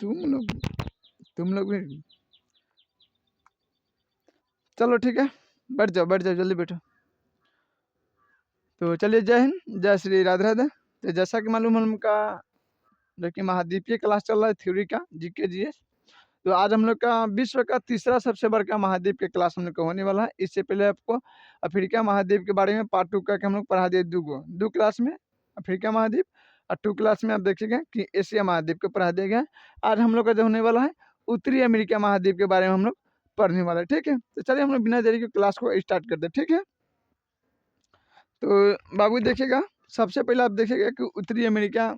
तुम लोग तुम लोग भी चलो ठीक है, बैठ जाओ जल्दी बैठो। तो चलिए, जय हिंद, जय श्री राधे राधे। तो जैसा कि मालूम है उनका जो कि महाद्वीपीय क्लास चल रहा है थ्योरी का, जीके जीएस। तो आज हम लोग का विश्व का तीसरा सबसे बड़ा महाद्वीप के क्लास हम लोग का होने वाला है। इससे पहले आपको अफ्रीका महाद्वीप के बारे में पार्ट 2 का हम लोग पढ़ा दिए, दो क्लास में अफ्रीका महाद्वीप, और 2 क्लास में आप देखिएगा कि एशिया महाद्वीप को पढ़ा दिया गया। आज हम लोग का जो होने वाला है उत्तरी अमेरिका महाद्वीप के बारे में हम लोग पढ़ने वाला है, ठीक है। तो चलिए हम लोग बिना देरी के क्लास को स्टार्ट करते हैं, ठीक है। तो बाबू देखिएगा, सबसे पहले आप देखिएगा कि उत्तरी अमेरिका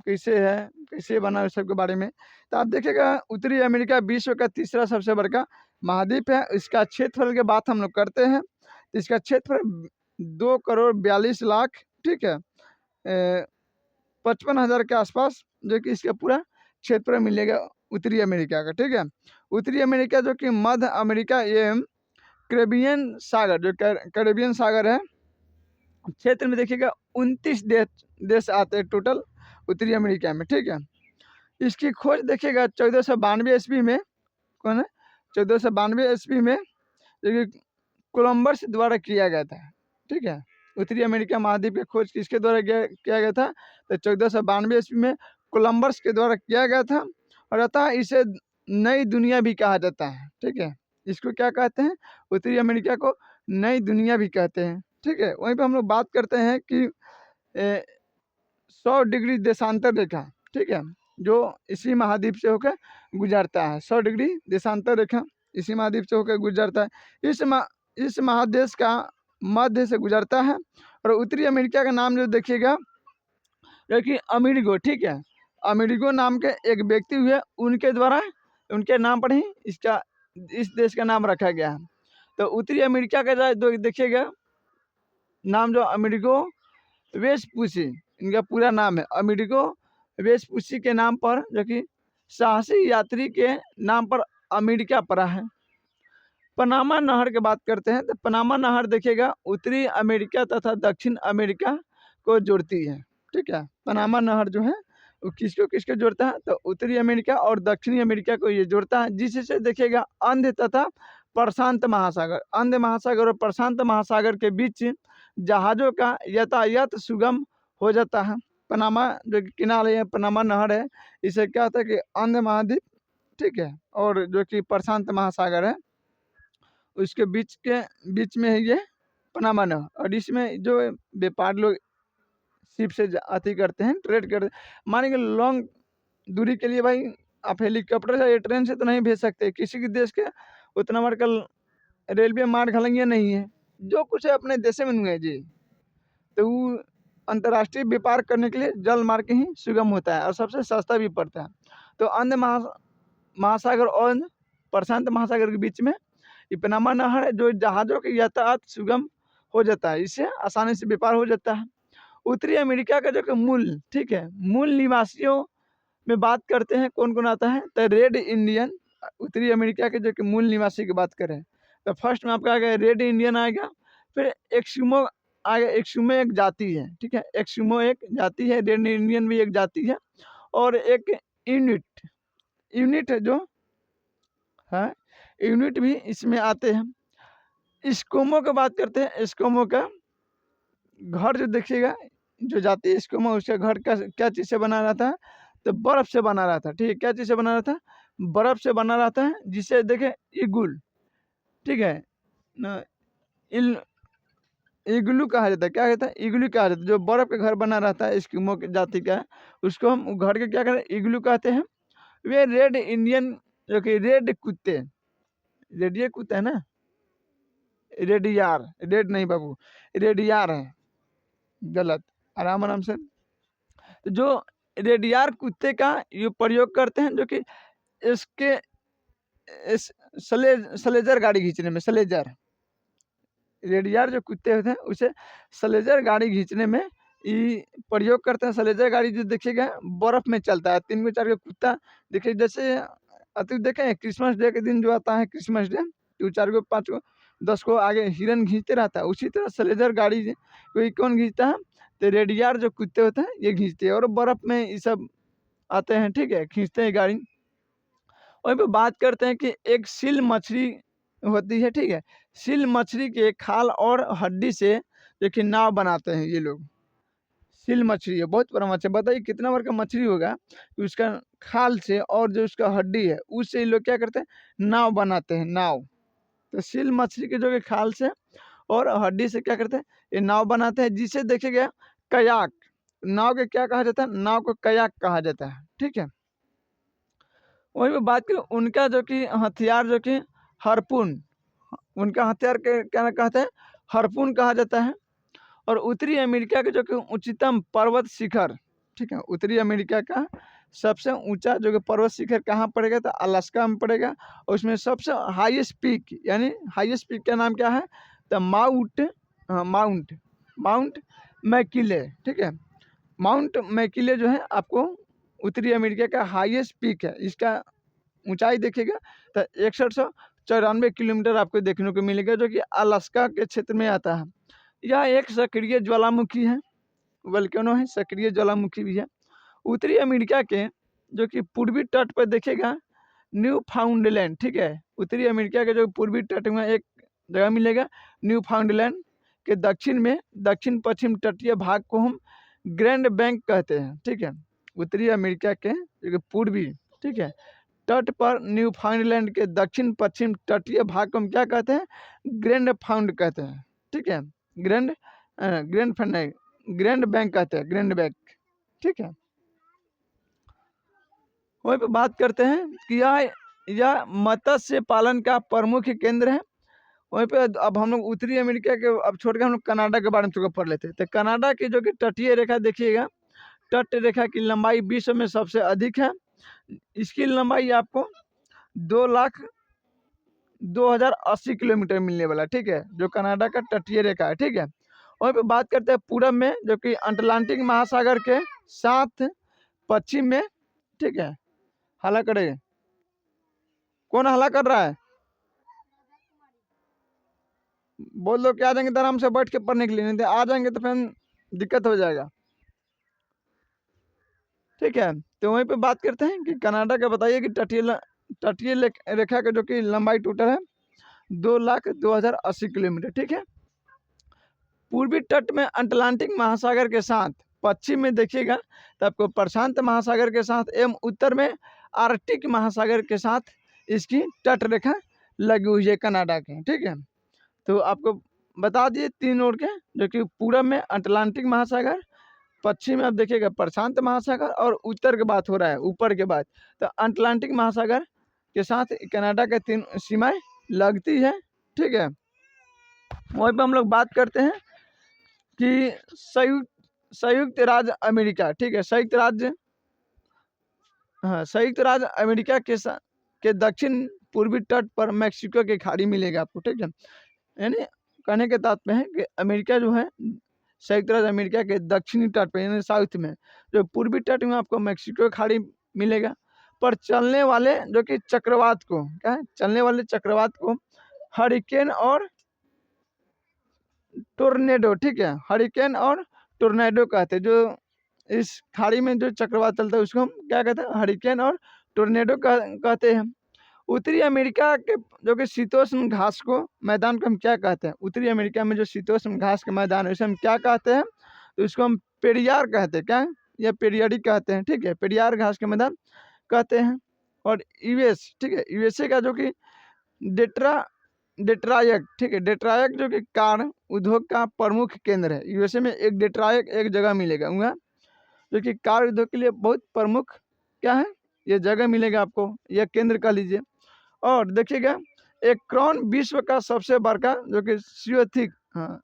कैसे है, कैसे बना है, सबके बारे में। तो आप देखिएगा उत्तरी अमेरिका विश्व का तीसरा सबसे बड़ा महाद्वीप है। इसका क्षेत्रफल की बात हम लोग करते हैं तो इसका क्षेत्रफल 2,42,00,000, ठीक है, 55,000 के आसपास जो कि इसका पूरा क्षेत्र मिलेगा उत्तरी अमेरिका का, ठीक है। उत्तरी अमेरिका जो कि मध्य अमेरिका एवं कैरेबियन सागर, जो कैरेबियन सागर है, क्षेत्र में देखिएगा 29 देश आते हैं टोटल उत्तरी अमेरिका में, ठीक है। इसकी खोज देखिएगा 1492 ईस्वी में, कौन है, 1492 ईस्वी में कोलंबस द्वारा किया गया था, ठीक है। उत्तरी अमेरिका महाद्वीप की खोज किसके द्वारा किया गया था, तो 1492 ईस्वी में कोलंबस के द्वारा किया गया था। और अतः इसे नई दुनिया भी कहा जाता है, ठीक है। इसको क्या कहते हैं, उत्तरी अमेरिका को नई दुनिया भी कहते हैं, ठीक है। वहीं पर हम लोग बात करते हैं कि 100 डिग्री देशांतर रेखा, ठीक है, जो इसी महाद्वीप से होकर गुजरता है। 100 डिग्री देशांतर रेखा इसी महाद्वीप से होकर गुजरता है। इस महादेश का मध्य से गुजरता है। और उत्तरी अमेरिका का नाम जो देखिएगा जो कि अमेरिगो, ठीक है, अमेरिगो नाम के एक व्यक्ति हुए, उनके द्वारा, उनके नाम पर ही इस देश का नाम रखा गया है। तो उत्तरी अमेरिका का जो देखिएगा नाम जो अमेरिगो वेस्पुसी, इनका पूरा नाम है अमेरिगो वेस्पुसी के नाम पर, जो कि साहसी यात्री के नाम पर अमेरिका पड़ा है। पनामा नहर की बात करते हैं तो पनामा नहर देखिएगा उत्तरी अमेरिका तथा दक्षिण अमेरिका को जोड़ती है, ठीक है। पनामा नहर जो है वो किसको जोड़ता है, तो उत्तरी अमेरिका और दक्षिणी अमेरिका को ये जोड़ता है, जिससे देखिएगा अंध तथा प्रशांत महासागर, अंध महासागर और प्रशांत महासागर के बीच जहाज़ों का यातायात सुगम हो जाता है। पनामा जो किनारे है, पनामा नहर है, इसे क्या होता है कि अंध महाद्वीप, ठीक है, और जो कि प्रशांत महासागर है, उसके बीच में है ये पनामा नहर। और इसमें जो व्यापार लोग शिप से अति करते हैं, ट्रेड करते हैं। मानेंगे लॉन्ग दूरी के लिए भाई आप हेलीकॉप्टर से या ट्रेन से तो नहीं भेज सकते, किसी के देश के उतना बड़ा रेलवे मार्ग हलंगिया नहीं है, जो कुछ है अपने देश में नहीं है जी। तो वो अंतर्राष्ट्रीय व्यापार करने के लिए जल मार्ग ही सुगम होता है और सबसे सस्ता भी पड़ता है। तो अंध महासागर और प्रशांत महासागर के बीच में ये पनामा नहर है, जो जहाज़ों के यातायात सुगम हो जाता है, इससे आसानी से व्यापार हो जाता है। उत्तरी अमेरिका का जो मूल, ठीक है, मूल निवासियों में बात करते हैं, कौन कौन आता है, तो रेड इंडियन। उत्तरी अमेरिका के जो कि मूल निवासी की बात करें तो फर्स्ट में आपका आएगा रेड इंडियन आएगा, फिर एक्सुमो आएगा। एक्सुमो एक जाति है, ठीक है, एक्सुमो एक जाति है, रेड इंडियन भी एक जाति है, और एक यूनिट है जो है, यूनिट भी इसमें आते हैं। एस्किमो की बात करते हैं, एस्किमो का घर जो देखिएगा, जो जाति एस्किमो, उसका घर का क्या चीज़ से बना रहता है, तो बर्फ़ से बना रहता है, ठीक है। क्या चीज़ से बना रहता है, बर्फ़ से बना रहता है, जिसे देखें इगुल, ठीक है ना, इग्लू कहा जाता है। क्या कहता है, इग्लू कहा जाता है, जो बर्फ़ का घर बना रहता है एस्किमो की जाति का, उसको हम घर के क्या कहते हैं, इग्लू कहते हैं। वे रेड इंडियन, जो कि रेड कुत्ते, रेडियो कुत्ता है ना, रेडियार, रेड नहीं बाबू, रेडियार है, गलत, आराम से। तो जो रेडियार कुत्ते का ये प्रयोग करते हैं, जो कि इसके सलेजर गाड़ी खींचने में, सलेजर, रेडियार जो कुत्ते होते हैं उसे सलेजर गाड़ी खींचने में ये प्रयोग करते हैं। सलेजर गाड़ी जो देखिएगा बर्फ़ में चलता है, 3 4 कुत्ता देखिए, जैसे अति देखें क्रिसमस डे के दिन जो आता है, क्रिसमस डे 2 4 5 10 को आगे हिरन खींचते रहता है, उसी तरह सलेजर गाड़ी कोई कौन खींचता है, तो रेडियार जो कुत्ते होते हैं ये खींचते हैं, और बर्फ़ में ये सब आते हैं, ठीक है, खींचते हैं गाड़ी। वहीं पे बात करते हैं कि एक सील मछली होती है, ठीक है, सील मछली के खाल और हड्डी से देखिए नाव बनाते हैं ये लोग। सील मछली है, बहुत बड़ा मछली, बताइए कितना बड़ा का मछली होगा कि उसका खाल से और जो उसका हड्डी है उससे ये लोग क्या करते हैं, नाव बनाते हैं, नाव। तो सील मछली के जो कि खाल से और हड्डी से क्या करते हैं, ये नाव बनाते हैं, जिसे देखिएगा कयाक, नाव के क्या कहा जाता है, नाव को कयाक कहा जाता है, ठीक है। वहीं पे बात करें उनका जो कि हथियार जो कि हार्पून, उनका हथियार के क्या कहते हैं, हार्पून कहा जाता है। और उत्तरी अमेरिका के जो कि उच्चतम पर्वत शिखर, ठीक है, उत्तरी अमेरिका का सबसे ऊंचा जो कि पर्वत शिखर कहाँ पड़ेगा, तो अलास्का में पड़ेगा। और उसमें सबसे हाईएस्ट पीक, यानी हाईएस्ट पीक का नाम क्या है, तो माउंट मैकिले, ठीक है, माउंट मैकिले जो है आपको उत्तरी अमेरिका का हाईएस्ट पीक है। इसका ऊंचाई देखिएगा तो 6194 किलोमीटर आपको देखने को मिलेगा, जो कि अलास्का के क्षेत्र में आता है। यह एक सक्रिय ज्वालामुखी है, वोल्केनो है, सक्रिय ज्वालामुखी भी है। उत्तरी अमेरिका के जो कि पूर्वी तट पर देखिएगा न्यू फाउंडलैंड, ठीक है, उत्तरी अमेरिका के जो पूर्वी तट में एक जगह मिलेगा न्यू फाउंडलैंड के दक्षिण में, दक्षिण पश्चिम तटीय भाग को हम ग्रैंड बैंक कहते हैं, ठीक है, उत्तरी अमेरिका के जो कि पूर्वी, ठीक है, तट पर न्यू फाउंडलैंड के दक्षिण पश्चिम तटीय भाग को हम क्या कहते हैं, ग्रैंड फाउंड कहते हैं, ठीक है, ग्रैंड ग्रैंड फंड नहीं, ग्रैंड बैंक कहते हैं, ग्रैंड बैंक, ठीक है। वहीं पे बात करते हैं कि यह मत्स्य पालन का प्रमुख केंद्र है। वहीं पे अब हम लोग उत्तरी अमेरिका के अब छोड़ के हम लोग कनाडा के बारे में थोड़ा पढ़ लेते हैं। तो कनाडा की जो कि तटीय रेखा देखिएगा, तट रेखा की लंबाई विश्व में सबसे अधिक है। इसकी लंबाई आपको 2,02,080 किलोमीटर मिलने वाला, ठीक है, जो कनाडा का तटीय रेखा है, ठीक है। वहीं पे बात करते हैं पूरब में जो कि अटलांटिक महासागर के साथ पश्चिम में, ठीक है, हला करेगा, कौन हला कर रहा है, बोल दो कि आ जाएंगे तो आराम से बैठ के पढ़ने के लिए, नहीं तो आ जाएंगे तो फिर दिक्कत हो जाएगा, ठीक है। तो वहीं पे बात करते हैं कि कनाडा का बताइए कि तटीय रेखा का जो कि लंबाई टोटल है 2,02,080 किलोमीटर, ठीक है। पूर्वी तट में अटलांटिक महासागर के साथ पश्चिम में देखिएगा तो आपको प्रशांत महासागर के साथ एवं उत्तर में आर्कटिक महासागर के साथ इसकी तट रेखा लगी हुई है कनाडा के, ठीक है। तो आपको बता दिए तीन ओर के, जो कि पूरब में अटलांटिक महासागर, पश्चिम में आप देखिएगा प्रशांत महासागर, और उत्तर की बात हो रहा है ऊपर के बाद तो अटलांटिक महासागर के साथ कनाडा के तीन सीमाएं लगती है, ठीक है। वहीं पर हम लोग बात करते हैं कि संयुक्त राज्य अमेरिका, ठीक है, संयुक्त राज्य अमेरिका के दक्षिण पूर्वी तट पर मैक्सिको की खाड़ी मिलेगा आपको, ठीक है। यानी कहने के तात्पर्य है कि अमेरिका जो है संयुक्त राज्य अमेरिका के दक्षिणी तट पर यानी साउथ में, जो पूर्वी तट में आपको मैक्सिको खाड़ी मिलेगा। पर चलने वाले जो कि चक्रवात को क्या है, चलने वाले चक्रवात को हरिकेन और टोर्नेडो, ठीक है, हरिकेन और टोर्नेडो कहते हैं। जो इस खाड़ी में जो चक्रवात चलता है उसको हम क्या कहते हैं, हरिकेन और टोर्नेडो कहते हैं। उत्तरी अमेरिका के जो कि शीतोष्ण घास को मैदान को हम क्या कहते हैं, उत्तरी अमेरिका में जो शीतोष्ण घास का मैदान है उसे हम क्या कहते हैं, तो इसको हम पेरियार कहते हैं, क्या या पेरियारी कहते हैं, ठीक है, पेरियार घास का मैदान कहते हैं। और यूएस, ठीक है, यूएसए का जो कि डेट्रायक, ठीक है, डेट्रायक जो कि कार उद्योग का प्रमुख केंद्र है। यूएसए में एक डेट्रायक एक जगह मिलेगा वहाँ, जो कि कार उद्योग के लिए बहुत प्रमुख क्या है, ये जगह मिलेगा आपको, यह केंद्र कह लीजिए। और देखिएगा एक्रोन विश्व का सबसे बड़का जो कि सियोथिक, हाँ,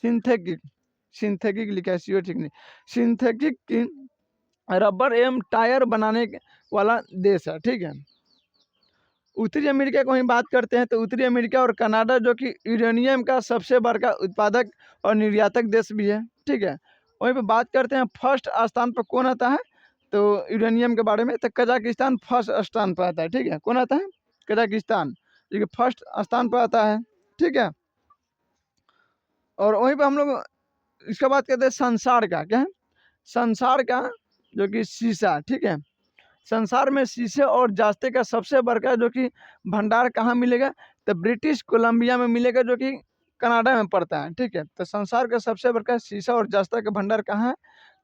सिंथेटिक लिखा है, सियोथिक नहीं, सिंथेटिक की रबर एवं टायर बनाने वाला देश है, ठीक है। उत्तरी अमेरिका को ही बात करते हैं तो उत्तरी अमेरिका और कनाडा जो कि यूरेनियम का सबसे बड़ा उत्पादक और निर्यातक देश भी है, ठीक है। वहीं पे बात करते हैं फर्स्ट स्थान पर कौन आता है, तो यूरेनियम के बारे में तो कजाकिस्तान फर्स्ट स्थान पर आता है, ठीक है, कौन आता है, कजाकिस्तान, जो कि फर्स्ट स्थान पर आता है, ठीक है। और वहीं पर हम लोग इसका बात करते हैं संसार का, क्या है, संसार का जो कि शीशा, ठीक है। संसार में शीशे और जास्ते का सबसे बड़का जो कि भंडार कहाँ मिलेगा, तो ब्रिटिश कोलंबिया में मिलेगा, जो कि कनाडा में पड़ता है, ठीक है। तो संसार का सबसे बड़का शीशा और जास्ता का भंडार कहाँ है,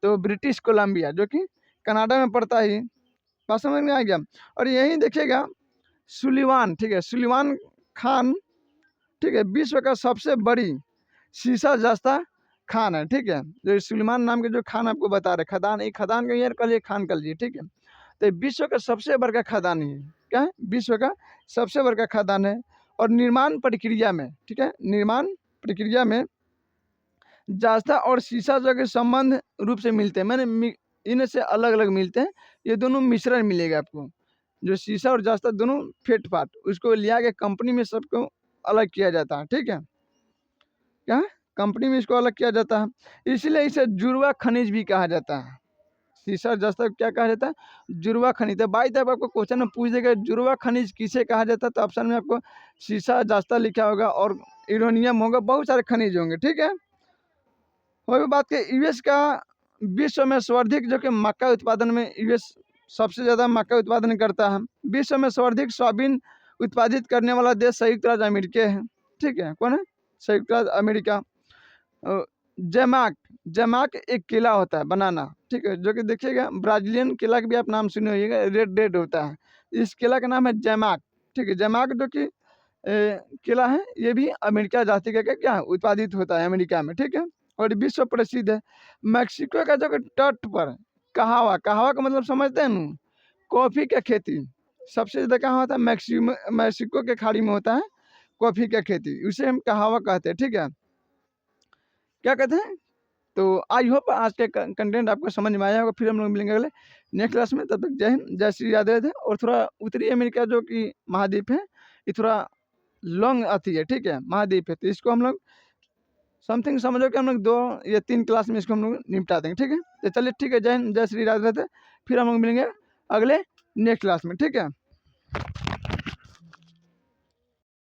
तो ब्रिटिश कोलंबिया, जो कि कनाडा में पड़ता है। बात समझ में आ गया। और यही देखिएगा सुलिवान, ठीक है, सुलिवान खान, ठीक है, विश्व का सबसे बड़ी शीशा जस्ता खान है, ठीक है। जो सुलेमान नाम के जो खान आपको बता रहे, खदान, एक खदान का यार कल खान कर लीजिए, ठीक है। तो विश्व का सबसे बड़का खदान है, क्या है, विश्व का सबसे बड़का खदान है। और निर्माण प्रक्रिया में, ठीक है, निर्माण प्रक्रिया में जास्ता और शीशा जो के संबंध रूप से मिलते हैं, मैंने इनसे अलग अलग मिलते हैं, ये दोनों मिश्रण मिलेगा आपको। जो शीशा और जास्ता दोनों फेट फाट, उसको लिया के कंपनी में सबको अलग किया जाता है, ठीक है। क्या कंपनी में इसको अलग किया जाता है, इसलिए इसे जुड़वा खनिज भी कहा जाता है। शीशा जस्ता क्या कहा जाता है, जुड़वा खनिज। तो बाई तब आपको क्वेश्चन में पूछ देगा जुड़वा खनिज किसे कहा जाता है, तो ऑप्शन में आपको शीशा जस्ता लिखा होगा और यूरेनियम होगा, बहुत सारे खनिज होंगे, ठीक है। वही बात के यूएस का विश्व में सर्वाधिक जो कि मक्का उत्पादन में यूएस सबसे ज़्यादा मक्का उत्पादन करता है। विश्व में सर्वाधिक सोयाबीन उत्पादित करने वाला देश संयुक्त राज्य अमेरिका है, ठीक है। कौन है, संयुक्त राज्य अमेरिका। जैमाक, जैमाक एक केला होता है, बनाना, ठीक है, जो कि देखिएगा ब्राजीलियन केला का भी आप नाम सुने होइएगा, रेड रेड होता है, इस केला का नाम है जैमाक, ठीक है। जैमाक जो कि केला है, ये भी अमेरिका जाति का क्या उत्पादित होता है अमेरिका में, ठीक है। और विश्व प्रसिद्ध है। मैक्सिको का जो कि तट पर कहावा, कहावा का मतलब समझते हैं ना, कॉफ़ी का खेती सबसे ज़्यादा कहाँ होता है, मैक्सिको के खाड़ी में होता है कॉफ़ी का खेती, उसे हम कहावा कहते हैं, ठीक है। क्या कहते हैं। तो आई होप आज के कंटेंट आपको समझ में आया होगा। फिर हम लोग मिलेंगे अगले नेक्स्ट क्लास में, तब तक जय हिंद, जय श्री राधे राधे। और थोड़ा उत्तरी अमेरिका जो कि महाद्वीप है, ये थोड़ा लॉन्ग अथी है, ठीक है, महाद्वीप है, तो इसको हम लोग समथिंग समझो कि हम लोग 2 या 3 क्लास में इसको हम लोग निपटा देंगे, ठीक है। तो चलिए ठीक है, जय हिंद, जय श्री राधे राधे। फिर हम लोग मिलेंगे अगले नेक्स्ट क्लास में, ठीक है।